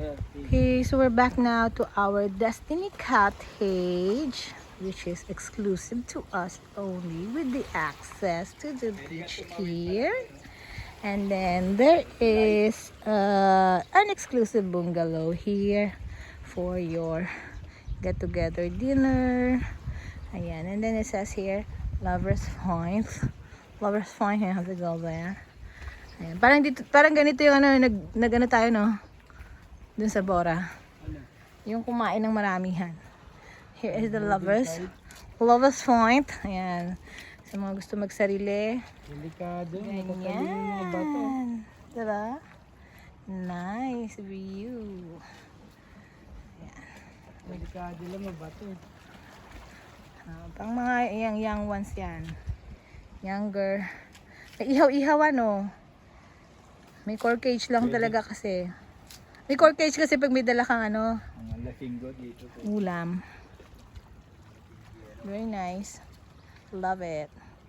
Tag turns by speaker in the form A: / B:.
A: Okay, so we're back now to our Destiny Cottage, which is exclusive to us only, with the access to the beach here. And then there is an exclusive bungalow here for your get-together dinner. Ayan, and then it says here, Lovers Point. Lovers Point, you have to go there. Ayan, parang ganito yung nag-ano tayo, no? Dun sa Bora. Yung kumain ng maramihan. Here is the Lovers Point. Ayan. Sa mga gusto magsarili.
B: Delikado.
A: Ganyan. Diba? Nice view. Ayan.
B: Delikado lang mabato.
A: Pang mga young ones yan. Younger. May ihaw-ihaw ano. May core cage lang talaga kasi. May core cage kasi pag may dala kang ano.
B: Ang laking dito.
A: Ulam. Very nice. Love it.